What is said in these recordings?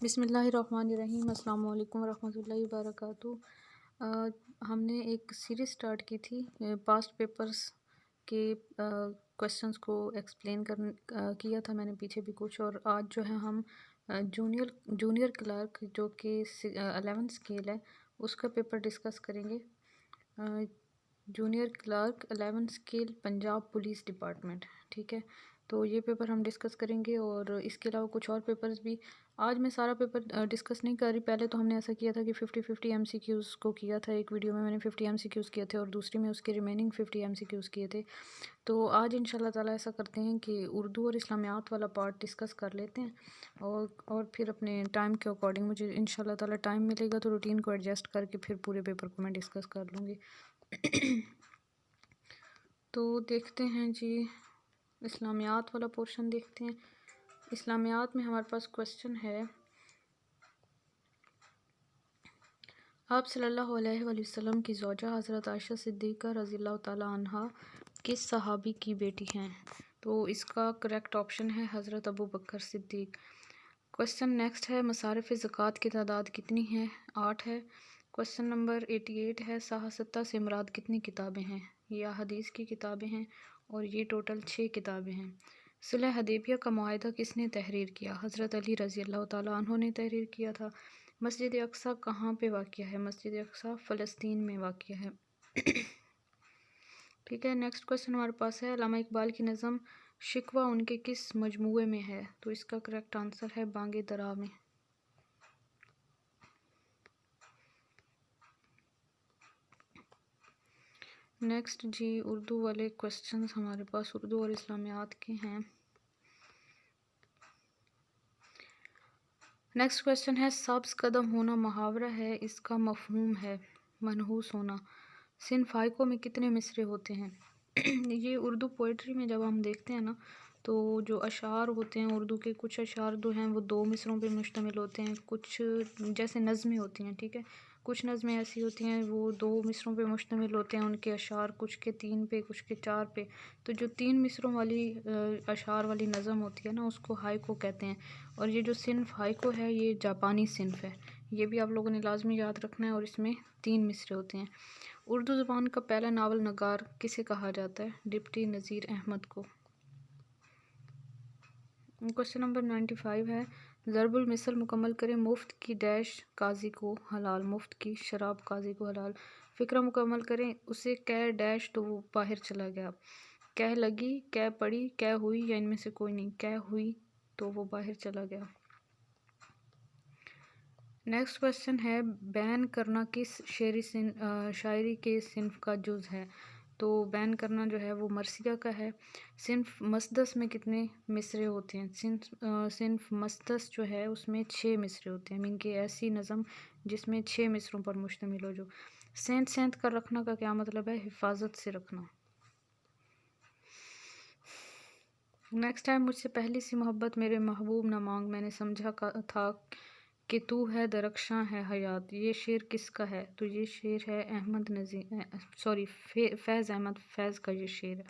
بسم اللہ الرحمن الرحیم۔ السلام علیکم ورحمۃ اللہ وبرکاتہ۔ ہم نے ایک سیریز سٹارٹ کی تھی پاسٹ پیپرز کے کویسچنز کو ایکسپلین کیا تھا میں نے پیچھے بھی کچھ، اور آج جو ہے ہم جونیئر کلرک جو کہ 11 اسکیل ہے اس کا پیپر ڈسکس کریں گے۔ Junior clerk 11 scale Punjab police department, ٹھیک ہے، تو یہ پیپر ہم ڈسکس کریں گے، اور اس کے علاوہ کچھ اور پیپرز بھی۔ آج میں سارا پیپر ڈسکس نہیں کر رہی، پہلے تو ہم نے ایسا کیا تھا کہ 50 ایم سی کیوز کو کیا تھا، ایک ویڈیو میں نے 50 ایم سی کیوز کیے تھے اور دوسری میں اس کے ریمیننگ 50 ایم سی کیوز کیے تھے۔ تو آج انشاءاللہ تعالیٰ ایسا کرتے ہیں کہ اردو اور اسلامیات والا پارٹ ڈسکس کر لیتے ہیں، اور پھر اپنے ٹائم کے اکارڈنگ مجھے انشاءاللہ تعالیٰ ٹائم ملے گا تو روٹین کو ایڈجسٹ کر کے پھر پورے پیپر کو میں ڈسکس کر لوں گی۔ تو دیکھتے ہیں جی، اسلامیات والا پورشن دیکھتے ہیں۔ اسلامیات میں ہمارے پاس کویسچن ہے، آپ صلی اللہ علیہ وآلہ وسلم کی زوجہ حضرت عائشہ صدیقہ رضی اللہ تعالیٰ عنہا کس صحابی کی بیٹی ہیں؟ تو اس کا کریکٹ آپشن ہے حضرت ابو بکر صدیق۔ کویسچن نیکسٹ ہے، مصارف زکوٰۃ کی تعداد کتنی ہے؟ 8 ہے۔ کویسچن نمبر 88 ہے، صحاح ستہ سے مراد کتنی کتابیں ہیں؟ یہ حدیث کی کتابیں ہیں اور یہ ٹوٹل 6 کتابیں ہیں۔ صلح حدیبیہ کا معاہدہ کس نے تحریر کیا؟ حضرت علی رضی اللہ تعالیٰ عنہ نے تحریر کیا تھا۔ مسجد اقصیٰ کہاں پہ واقع ہے؟ مسجد اقصیٰ فلسطین میں واقع ہے۔ ٹھیک ہے، نیکسٹ کویسچن ہمارے پاس ہے، علامہ اقبال کی نظم شکوہ ان کے کس مجموعے میں ہے؟ تو اس کا کریکٹ آنسر ہے بانگ درا میں۔ نیکسٹ جی، اردو والے کویسچنز ہمارے پاس اردو اور اسلامیات کے ہیں۔ نیکسٹ کویسچن ہے، سبز قدم ہونا محاورہ ہے، اس کا مفہوم ہے منحوس ہونا۔ صنف ہائکو میں کتنے مصرعے ہوتے ہیں؟ یہ اردو پوئٹری میں جب ہم دیکھتے ہیں نا، تو جو اشعار ہوتے ہیں اردو کے، کچھ اشعار جو ہیں وہ 2 مصرعوں پہ مشتمل ہوتے ہیں، کچھ جیسے نظمیں ہوتی ہیں، ٹھیک ہے، کچھ نظمیں ایسی ہوتی ہیں وہ 2 مصرعوں پہ مشتمل ہوتے ہیں ان کے اشعار، کچھ کے 3 پہ، کچھ کے 4 پہ۔ تو جو 3 مصرعوں والی اشعار والی نظم ہوتی ہے نا، اس کو ہائکو کہتے ہیں۔ اور یہ جو صنف ہائکو ہے یہ جاپانی صنف ہے، یہ بھی آپ لوگوں نے لازمی یاد رکھنا ہے، اور اس میں 3 مصرعے ہوتے ہیں۔ اردو زبان کا پہلا ناول نگار کسے کہا جاتا ہے؟ ڈپٹی نذیر احمد کو۔ کویسچن نمبر 95 ہے، ضرب المثل مکمل کریں، مفت کی ڈیش قاضی کو حلال، مفت کی شراب قاضی کو حلال۔ فقرہ مکمل کریں، اسے کہہ ڈیش تو وہ باہر چلا گیا، کہہ لگی، کہہ پڑی، کہہ ہوئی، یا ان میں سے کوئی نہیں، کہہ ہوئی تو وہ باہر چلا گیا۔ نیکسٹ کویسچن ہے، بیان کرنا کس شاعری کے صنف کا جز ہے؟ تو بیان کرنا جو ہے وہ مرثیہ کا ہے۔ صنف مسدس میں کتنے مصرعے ہوتے ہیں؟ صنف مسدس جو ہے اس میں 6 مصرعے ہوتے ہیں، مین کہ ایسی نظم جس میں 6 مصرعوں پر مشتمل ہو۔ جو سینت سینت کر رکھنا کا کیا مطلب ہے؟ حفاظت سے رکھنا۔ نیکسٹ ہے، مجھ سے پہلی سی محبت میرے محبوب نہ مانگ، میں نے سمجھا تھا کہ تو ہے درخشاں ہے حیات، یہ شعر کس کا ہے؟ تو یہ شعر ہے فیض احمد فیض کا یہ شعر ہے۔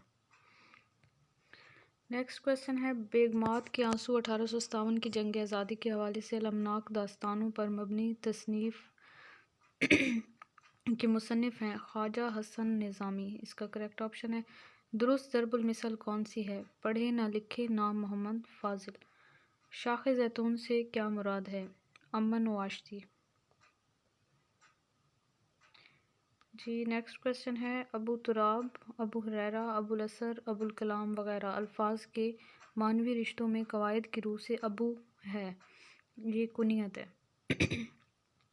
نیکسٹ کویسچن ہے، بیگمات کے آنسو 1857 کی جنگ آزادی کے حوالے سے المناک داستانوں پر مبنی تصنیف کے مصنف ہیں خواجہ حسن نظامی۔ اس کا کریکٹ آپشن ہے درست ضرب المثل کون سی ہے؟ پڑھے نہ لکھے نام محمد فاضل۔ شاخ زیتون سے کیا مراد ہے؟ امن و آشتی۔ جی، نیکسٹ کویسچن ہے، ابو تراب، ابو ہریرہ، ابو الاسر، ابو الکلام وغیرہ الفاظ کے معنوی رشتوں میں قواعد کی روح سے ابو ہے، یہ کنیت ہے۔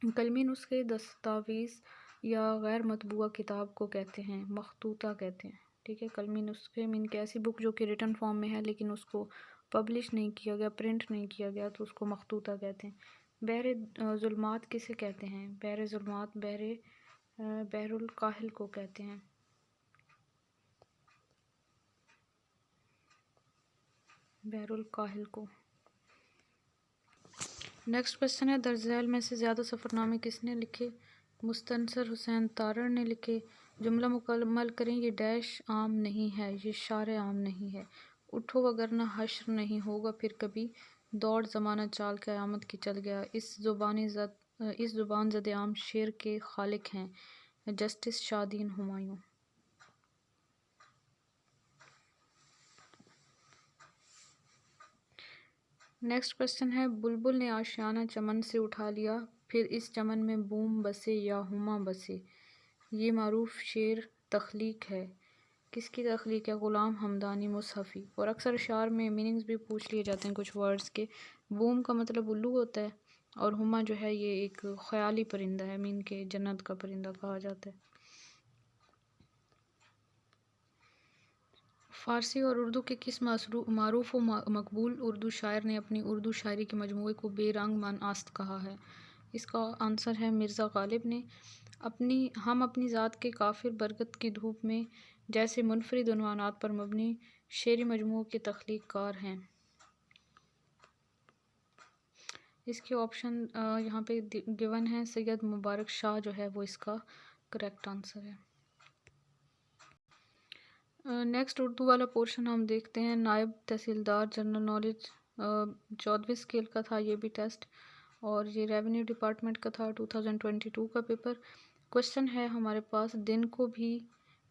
قلمی نسخے دستاویز یا غیر مطبوعہ کتاب کو کہتے ہیں؟ مخطوطہ کہتے ہیں، ٹھیک ہے۔ قلمی نسخے مین کہ ایسی بک جو کہ ریٹن فارم میں ہے لیکن اس کو پبلش نہیں کیا گیا، پرنٹ نہیں کیا گیا، تو اس کو مخطوطہ کہتے ہیں۔ بحر ظلمات کسے کہتے ہیں؟ بحر ظلمات بحر الکاہل کو کہتے ہیں۔ بحر الکاہل کو۔ نیکسٹ کویسچن ہے، درج ذیل میں سے زیادہ سفر نامے کس نے لکھے؟ مستنصر حسین تارڑ نے لکھے۔ جملہ مکمل کریں، یہ ڈیش عام نہیں ہے، یہ شعر عام نہیں ہے۔ اٹھو وگرنہ حشر نہیں ہوگا پھر کبھی، دوڑ زمانہ چال قیامت کی چل گیا، اس زبان زد عام شعر کے خالق ہیں جسٹس شادین ہمایوں۔ نیکسٹ کوشچن ہے، بلبل نے آشیانہ چمن سے اٹھا لیا، پھر اس چمن میں بوم بسے یا ہما بسے، یہ معروف شعر تخلیق ہے، کس کی تخلیق ہے؟ غلام حمدانی مصحفی۔ اور اکثر اشعار میں میننگز بھی پوچھ لیے جاتے ہیں کچھ ورڈز کے۔ بوم کا مطلب الو ہوتا ہے، اور ہما جو ہے یہ ایک خیالی پرندہ ہے، مین کے جنت کا پرندہ کہا جاتا ہے۔ فارسی اور اردو کے کس معروف و مقبول اردو شاعر نے اپنی اردو شاعری کے مجموعے کو بے رنگ من است کہا ہے؟ اس کا آنسر ہے مرزا غالب نے۔ ہم اپنی ذات کے کافر برگت کی دھوپ میں جیسے منفرد عنوانات پر مبنی شعری مجموعوں کے تخلیق کار ہیں۔ اس کے آپشن یہاں پہ گیون ہے، سید مبارک شاہ جو ہے وہ اس کا کریکٹ آنسر ہے۔ نیکسٹ اردو والا پورشن ہم دیکھتے ہیں، نائب تحصیلدار جنرل نالج 14ویں اسکیل کا تھا یہ بھی ٹیسٹ، اور یہ ریونیو ڈپارٹمنٹ کا تھا 2022 کا پیپر۔ کوشچن ہے ہمارے پاس، دن کو بھی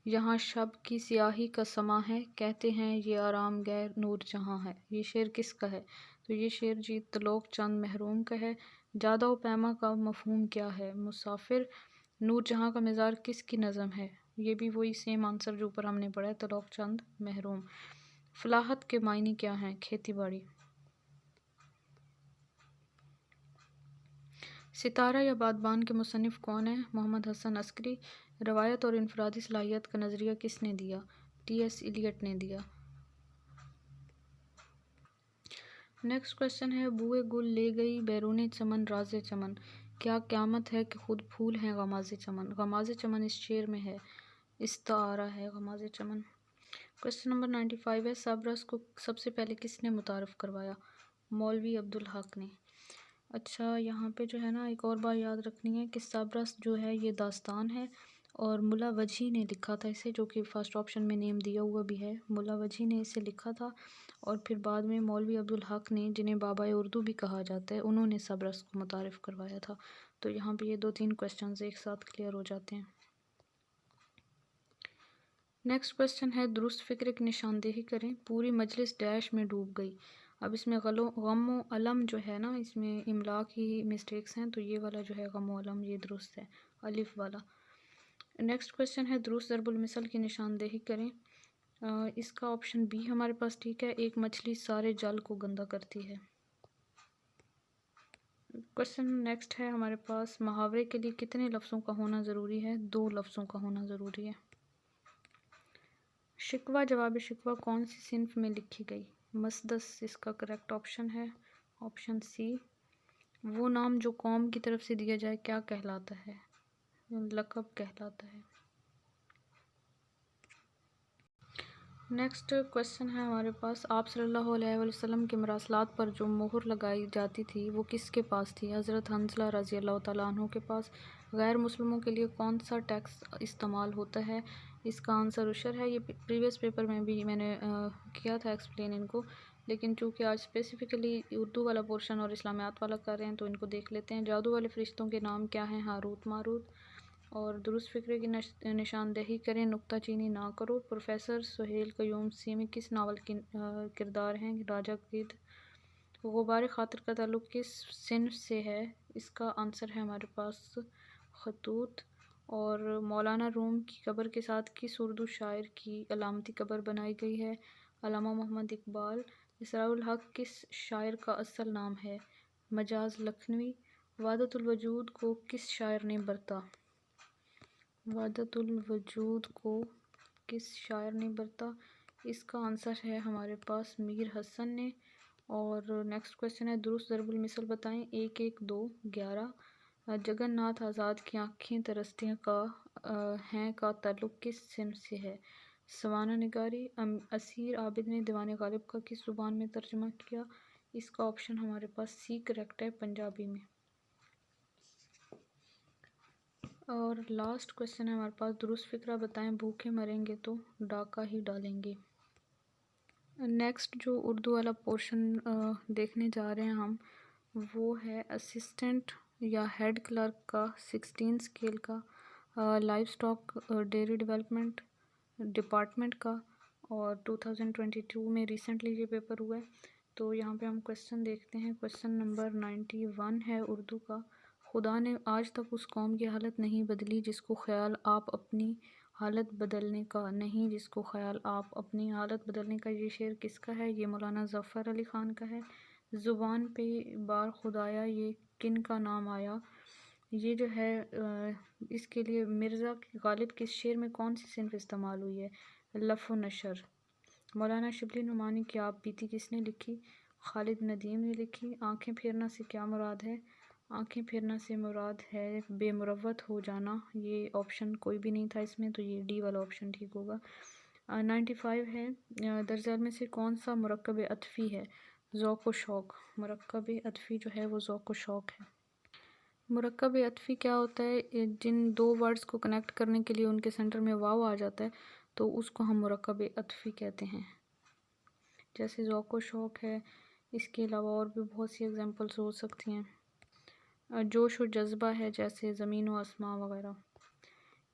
یہاں شب کی سیاہی کا سما ہے، کہتے ہیں یہ آرام گہ نور جہاں ہے، یہ شعر کس کا ہے؟ تو یہ شعر جی تلوک چند محروم کا ہے۔ جادہ و پیما کا مفہوم کیا ہے؟ مسافر۔ نور جہاں کا مزار کس کی نظم ہے؟ یہ بھی وہی سیم آنسر جو اوپر ہم نے پڑھا ہے، تلوک چند محروم۔ فلاحت کے معنی کیا ہیں؟ کھیتی باڑی۔ ستارہ یا بادبان کے مصنف کون ہیں؟ محمد حسن عسکری۔ روایت اور انفرادی صلاحیت کا نظریہ کس نے دیا؟ ٹی ایس ایلیٹ نے دیا۔ نیکسٹ کوشچن ہے، بوئے گل لے گئی بیرون چمن راز چمن، کیا قیامت ہے کہ خود پھول ہیں غماز چمن؟ غماز چمن اس شعر میں ہے، استعارہ ہے غماز چمن۔ کوشچن نمبر 95 ہے، سبرس کو سب سے پہلے کس نے متعارف کروایا؟ مولوی عبدالحق نے۔ اچھا یہاں پہ جو ہے نا ایک اور بات یاد رکھنی ہے کہ سبرس جو ہے یہ داستان ہے، اور ملا وجہی نے لکھا تھا اسے، جو کہ فرسٹ آپشن میں نیم دیا ہوا بھی ہے، ملا وجہی نے اسے لکھا تھا، اور پھر بعد میں مولوی عبدالحق نے، جنہیں بابا اردو بھی کہا جاتا ہے، انہوں نے سبرس کو متعارف کروایا تھا۔ تو یہاں پہ یہ 2-3 کوشچنز ایک ساتھ کلیئر ہو جاتے ہیں۔ نیکسٹ کوشچن ہے، درست فکرے کی نشاندہی کریں، پوری مجلس ڈیش میں ڈوب گئی۔ اب اس میں غم و علم جو ہے نا، اس میں املا کی مسٹیکس ہیں، تو یہ والا جو ہے غم و علم یہ درست ہے، الف والا۔ نیکسٹ کوشچن ہے، درست ضرب المثل کی نشاندہی کریں۔ اس کا آپشن بی ہمارے پاس ٹھیک ہے، ایک مچھلی سارے جل کو گندا کرتی ہے۔ کوشچن نیکسٹ ہے ہمارے پاس، محاورے کے لیے کتنے لفظوں کا ہونا ضروری ہے؟ 2 لفظوں کا ہونا ضروری ہے۔ شکوہ جواب شکوہ کون سی صنف میں لکھی گئی؟ مسدس اس کا کریکٹ آپشن ہے، آپشن سی۔ وہ نام جو قوم کی طرف سے دیا جائے کیا کہلاتا ہے؟ لقب کہلاتا ہے۔ نیکسٹ کوشچن ہے ہمارے پاس، آپ صلی اللہ علیہ وسلم کے مراسلات پر جو مہر لگائی جاتی تھی وہ کس کے پاس تھی؟ حضرت حنظلہ رضی اللہ تعالیٰ عنہ کے پاس۔ غیر مسلموں کے لیے کون سا ٹیکس استعمال ہوتا ہے؟ اس کا آنسر عشر ہے۔ یہ پریویس پیپر میں بھی میں نے کیا تھا ایکسپلین ان کو، لیکن چونکہ آج اسپیسیفکلی اردو والا پورشن اور اسلامیات والا کر رہے ہیں تو ان کو دیکھ لیتے ہیں۔ جادو والے فرشتوں کے نام کیا ہیں؟ ہاروت ماروت۔ اور درست فکرے کی نشاندہی کریں، نکتہ چینی نہ کرو۔ پروفیسر سہیل قیوم سیمی کس ناول کی کردار ہیں؟ راجہ گدھ۔ غبار خاطر کا تعلق کس صنف سے ہے؟ اس کا آنسر ہے ہمارے پاس خطوط۔ اور مولانا روم کی قبر کے ساتھ کس اردو شاعر کی علامتی قبر بنائی گئی ہے؟ علامہ محمد اقبال۔ اسراء الحق کس شاعر کا اصل نام ہے؟ مجاز لکھنوی۔ وحدت الوجود کو کس شاعر نے برتا؟ وحدت الوجود کو کس شاعر نے برتا؟ اس کا آنسر ہے ہمارے پاس میر حسن نے۔ اور نیکسٹ کوشچن ہے، درست ضرب المثل بتائیں، 1 1 2 11۔ جگن ناتھ آزاد کی آنکھیں ترستی ہیں کا تعلق کس صنف سے ہے؟ سوانح نگاری۔ اسیر عابد نے دیوان غالب کا کس زبان میں ترجمہ کیا؟ اس کا آپشن ہمارے پاس سی کریکٹ ہے، پنجابی میں۔ اور لاسٹ کوشچن ہے ہمارے پاس، درست فکرہ بتائیں، بھوکے مریں گے تو ڈاکہ ہی ڈالیں گے۔ نیکسٹ جو اردو والا پورشن دیکھنے جا رہے ہیں ہم، وہ ہے اسسٹنٹ یا ہیڈ کلرک کا 16 اسکیل کا، life stock dairy development department کا، اور 2022 میں ریسنٹلی یہ پیپر ہوا ہے۔ تو یہاں پہ ہم کویسچن دیکھتے ہیں۔ کویسچن نمبر 91 ہے اردو کا: خدا نے آج تک اس قوم کی حالت نہیں بدلی جس کو خیال آپ اپنی حالت بدلنے کا نہیں جس کو خیال آپ اپنی حالت بدلنے کا۔ یہ شعر کس کا ہے؟ یہ مولانا ظفر علی خان کا ہے۔ زبان پہ بار خدایا یہ کن کا نام آیا؟ یہ جو ہے اس کے لیے مرزا غالب کے شعر میں کون سی صنف استعمال ہوئی ہے؟ لف و نشر۔ مولانا شبلی نعمانی کی آپ بیتی کس نے لکھی؟ خالد ندیم نے لکھی۔ آنکھیں پھیرنا سے کیا مراد ہے؟ آنکھیں پھیرنا سے مراد ہے بے مروت ہو جانا۔ یہ آپشن کوئی بھی نہیں تھا اس میں، تو یہ ڈی والا آپشن ٹھیک ہوگا۔ 95 ہے، درج ذیل میں سے کون سا مرکب عطفی ہے؟ ذوق و شوق۔ مرکب عطفی جو ہے وہ ذوق و شوق ہے۔ مرکب عطفی کیا ہوتا ہے؟ جن دو ورڈز کو کنیکٹ کرنے کے لیے ان کے سینٹر میں واو آ جاتا ہے تو اس کو ہم مرکب عطفی کہتے ہیں، جیسے ذوق و شوق ہے۔ اس کے علاوہ اور بھی بہت سی ایگزامپلس ہو سکتی ہیں۔ جوش و جذبہ ہے، جیسے زمین و آسماں وغیرہ۔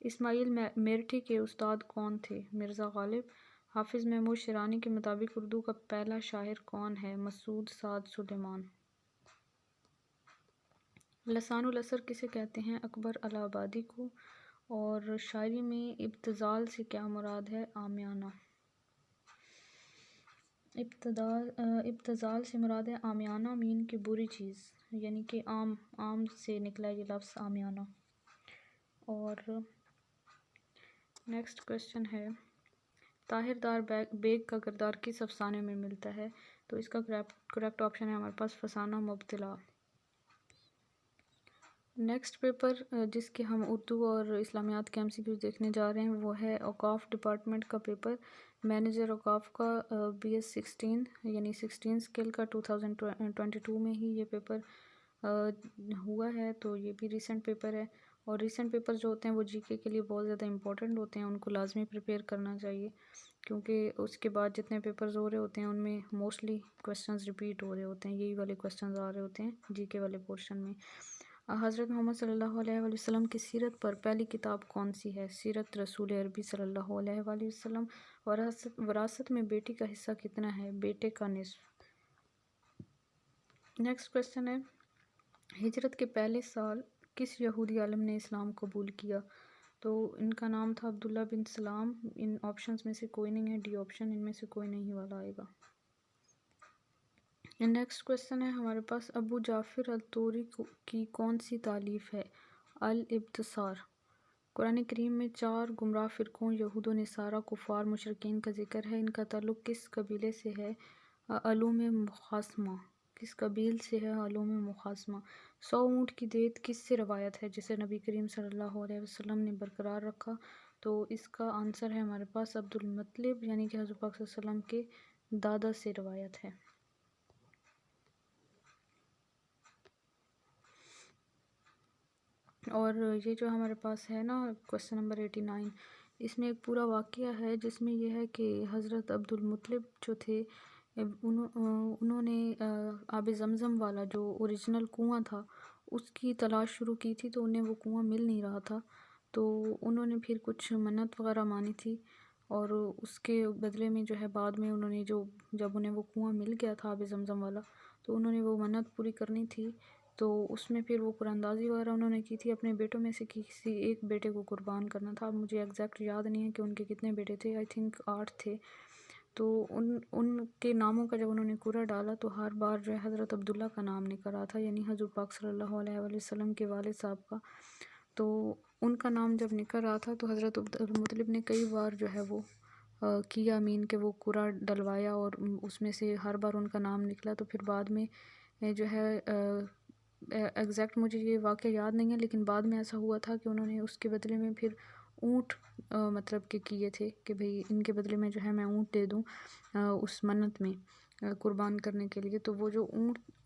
اسماعیل میرٹھی کے استاد کون تھے؟ مرزا غالب۔ حافظ محمود شیرانی کے مطابق اردو کا پہلا شاعر کون ہے؟ مسعود سعد سلیمان۔ لسان الاثر کسے کہتے ہیں؟ اکبر الہ آبادی کو۔ اور شاعری میں ابتذال سے کیا مراد ہے؟ عامیانہ۔ ابتذال سے مراد ہے عامیانہ، مین کی بری چیز، یعنی کہ عام سے نکلا یہ لفظ عامیانہ۔ اور نیکسٹ کویسچن ہے، طاہر دار بیگ کا کردار کس افسانے میں ملتا ہے؟ تو اس کا کریکٹ آپشن ہے ہمارے پاس فسانہ مبتلا۔ نیکسٹ پیپر جس کے ہم اردو اور اسلامیات کے MCQs دیکھنے جا رہے ہیں وہ ہے اوقاف ڈپارٹمنٹ کا پیپر، مینیجر اوقاف کا BS 16 یعنی 16 اسکیل کا 2022 میں ہی یہ پیپر ہوا ہے، تو یہ بھی ریسنٹ پیپر ہے۔ اور ریسنٹ پیپر جو ہوتے ہیں وہ GK کے لیے بہت زیادہ امپورٹنٹ ہوتے ہیں، ان کو لازمی پریپیئر کرنا چاہیے، کیونکہ اس کے بعد جتنے پیپرز ہو رہے ہوتے ہیں ان میں موسٹلی کویسچنز ریپیٹ ہو رہے ہوتے ہیں، یہی والے کویسچنز آ رہے ہوتے ہیں GK والے پورشن میں۔ حضرت محمد صلی اللہ علیہ وآلہ وسلم کی سیرت پر پہلی کتاب کون سی ہے؟ سیرت رسول عربی صلی اللہ علیہ وآلہ وسلم۔ وراثت میں بیٹی کا حصہ کتنا ہے؟ بیٹے کا نصف۔ نیکسٹ کویسچن ہے، ہجرت کے پہلے سال کس یہودی عالم نے اسلام قبول کیا؟ تو ان کا نام تھا عبداللہ بن سلام۔ ان آپشنز میں سے کوئی نہیں ہے، ڈی آپشن ان میں سے کوئی نہیں والا آئے گا۔ نیکسٹ کویسچن ہے ہمارے پاس، ابو جعفر الطوری کی کون سی تالیف ہے؟ الابتصار۔ قرآن کریم میں 4 گمراہ فرقوں یہود و نصارہ، کفار، مشرکین کا ذکر ہے، ان کا تعلق کس قبیلے سے ہے؟ علوم مخاصمہ۔ کس قبیل سے ہے؟ علوم مخاصمہ۔ 100 اونٹ کی دیت کس سے روایت ہے جسے نبی کریم صلی اللہ علیہ وسلم نے برقرار رکھا؟ تو اس کا آنسر ہے ہمارے پاس عبد المطلب، یعنی کہ حضور پاک صلی اللہ علیہ وسلم کے دادا سے روایت ہے۔ اور یہ جو ہمارے پاس ہے نا کویسچن نمبر 89، اس میں ایک پورا واقعہ ہے جس میں یہ ہے کہ حضرت عبد المطلب جو تھے انہوں نے آب زمزم والا جو اوریجنل کنواں تھا اس کی تلاش شروع کی تھی، تو انہیں وہ کنواں مل نہیں رہا تھا، تو انہوں نے پھر کچھ منت وغیرہ مانی تھی، اور اس کے بدلے میں جو ہے بعد میں انہوں نے جب انہیں وہ کنواں مل گیا تھا آب زمزم والا، تو انہوں نے وہ منت پوری کرنی تھی، تو اس میں پھر وہ قرآن اندازی وغیرہ انہوں نے کی تھی، اپنے بیٹوں میں سے کسی ایک بیٹے کو قربان کرنا تھا۔ اب مجھے ایگزیکٹ یاد نہیں ہے کہ ان کے کتنے بیٹے تھے، آئی تھنک 8 تھے، تو ان کے ناموں کا جب انہوں نے قرعہ ڈالا تو ہر بار جو ہے حضرت عبداللہ کا نام نکل رہا تھا، یعنی حضور پاک صلی اللہ علیہ وآلہ وسلم کے والد صاحب کا، تو ان کا نام جب نکل رہا تھا تو حضرت عبد المطلب نے کئی بار جو ہے وہ کیا امین کہ وہ قرعہ ڈلوایا، اور اس میں سے ہر بار ان کا نام نکلا، تو پھر بعد میں جو ہے ایگزیکٹ مجھے یہ واقعہ یاد نہیں ہے، لیکن بعد میں ایسا ہوا تھا کہ انہوں نے اس کے بدلے میں پھر اونٹ مطلب کہ کیے تھے کہ بھئی ان کے بدلے میں جو ہے میں اونٹ دے دوں اس منت میں قربان کرنے کے لیے، تو وہ جو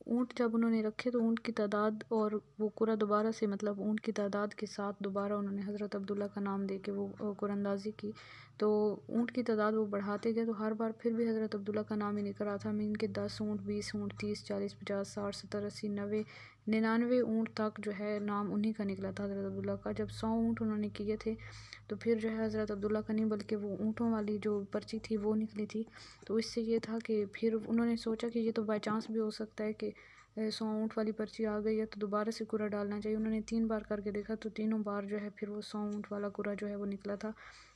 اونٹ جب انہوں نے رکھے تو اونٹ کی تعداد اور وہ قرہ دوبارہ سے مطلب اونٹ کی تعداد کے ساتھ دوبارہ انہوں نے حضرت عبداللہ کا نام دے کے وہ قرآن اندازی کی، تو اونٹ کی تعداد وہ بڑھاتے گئے، تو ہر بار پھر بھی حضرت عبداللہ کا نام ہی نکل رہا تھا۔ ان کے 10 اونٹ، 20 اونٹ، 30، 40، 50، 60، 70، 80، 90، 99 اونٹ تک جو ہے نام انہی کا نکلا تھا حضرت عبداللہ کا۔ جب 100 اونٹ انہوں نے کیے تھے تو پھر جو ہے حضرت عبداللہ کا نہیں بلکہ وہ اونٹوں والی جو پرچی تھی وہ نکلی تھی۔ تو اس سے یہ تھا کہ پھر انہوں نے سوچا کہ یہ تو بائی چانس بھی ہو سکتا ہے کہ 100 اونٹ والی پرچی آ گئی ہے تو دوبارہ سے قرعہ ڈالنا چاہیے۔ انہوں نے 3 بار کر کے دیکھا تو تینوں بار جو ہے پھر وہ 100 اونٹ والا قرعہ جو ہے وہ نکلا تھا۔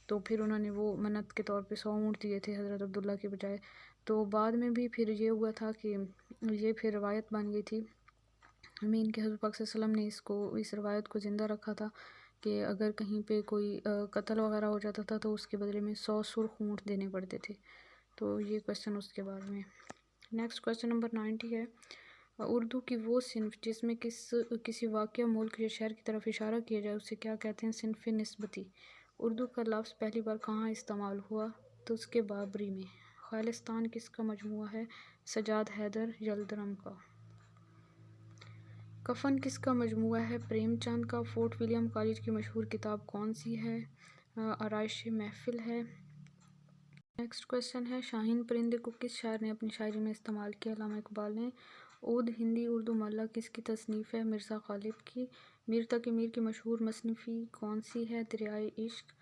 تو پھر انہوں نے وہ منت کے طور پہ 100 اونٹ دیے تھے حضرت عبداللہ کے بجائے۔ تو بعد میں بھی پھر یہ ہوا تھا کہ یہ پھر روایت بن گئی تھی، امین کے حضور پاک صلی اللہ علیہ وسلم نے اس روایت کو زندہ رکھا تھا کہ اگر کہیں پہ کوئی قتل وغیرہ ہو جاتا تھا تو اس کے بدلے میں 100 سرخ اونٹ دینے پڑتے تھے۔ تو یہ کویسچن اس کے بارے میں۔ نیکسٹ کویسچن نمبر 90 ہے، اردو کی وہ صنف جس میں کسی واقعہ، ملک یا شہر کی طرف اشارہ کیا جائے اسے کیا کہتے ہیں؟ صنف نسبتی۔ اردو کا لفظ پہلی بار کہاں استعمال ہوا؟ تو اس کے بابری میں۔ خالصتان کس کا مجموعہ ہے؟ سجاد حیدر یلدرم کا۔ کفن کس کا مجموعہ ہے؟ پریم چند کا۔ فورٹ ولیم کالج کی مشہور کتاب کون سی ہے؟ آرائش محفل ہے۔ نیکسٹ کویسچن ہے، شاہین پرندے کو کس شاعر نے اپنی شاعری میں استعمال کیا؟ علامہ اقبال نے۔ عود ہندی اردو معلیٰ کس کی تصنیف ہے؟ مرزا غالب کی۔ میر تقی میر کی مشہور مصنفی کون سی ہے؟ دریائے عشق۔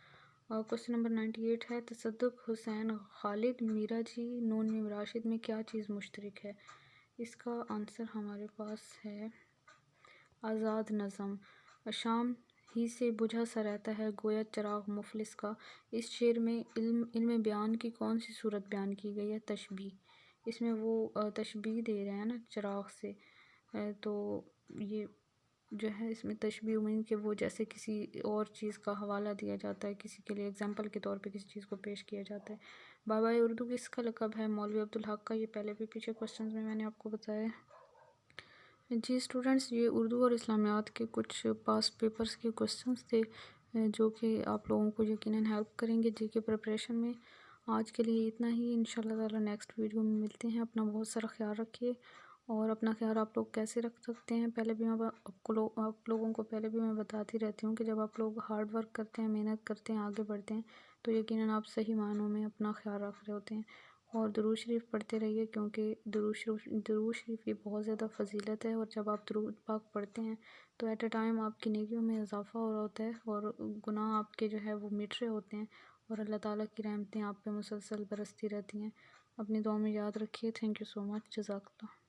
کویسچن نمبر 98 ہے، تصدق حسین خالد میرا جی نون میم راشد میں کیا چیز مشترک ہے؟ اس کا آنسر ہمارے پاس ہے آزاد نظم۔ شام ہی سے بجھا سا رہتا ہے گویا چراغ مفلس کا۔ اس شعر میں علم بیان کی کون سی صورت بیان کی گئی ہے؟ تشبیہ۔ اس میں وہ تشبیہ دے رہے ہیں نا چراغ سے، تو یہ جو ہے اس میں تشبیہ امید کہ وہ جیسے کسی اور چیز کا حوالہ دیا جاتا ہے، کسی کے لیے اگزامپل کے طور پہ کسی چیز کو پیش کیا جاتا ہے۔ بابائے اردو کس کا لقب ہے؟ مولوی عبدالحق کا۔ یہ پہلے بھی پیچھے کویسچنز میں نے آپ کو بتایا ہے۔ جی اسٹوڈنٹس، یہ اردو اور اسلامیات کے کچھ پاس پیپرز کے کویسچنز تھے جو کہ آپ لوگوں کو یقیناً ہیلپ کریں گے جی کے پریپریشن میں۔ آج کے لیے اتنا ہی، انشاءاللہ تعالی نیکسٹ ویڈیو میں ملتے ہیں۔ اپنا بہت سارا خیال رکھیے، اور اپنا خیال آپ لوگ کیسے رکھ سکتے ہیں، پہلے بھی میں آپ لوگوں کو پہلے بھی میں بتاتی رہتی ہوں کہ جب آپ لوگ ہارڈ ورک کرتے ہیں، محنت کرتے ہیں، آگے بڑھتے ہیں تو یقیناً آپ صحیح معنوں میں اپنا خیال رکھ رہے ہوتے ہیں۔ اور درود شریف پڑھتے رہیے کیونکہ درود شریف کی بہت زیادہ فضیلت ہے، اور جب آپ درود پاک پڑھتے ہیں تو ایٹ اے ٹائم آپ کی نیکیوں میں اضافہ ہو رہا ہوتا ہے، اور گناہ آپ کے جو ہے وہ مٹ رہے ہوتے ہیں، اور اللہ تعالیٰ کی رحمتیں آپ پہ مسلسل برستی رہتی ہیں۔ اپنی دعاؤں میں یاد رکھیے۔ تھینک یو سو مچ۔ جزاک اللہ۔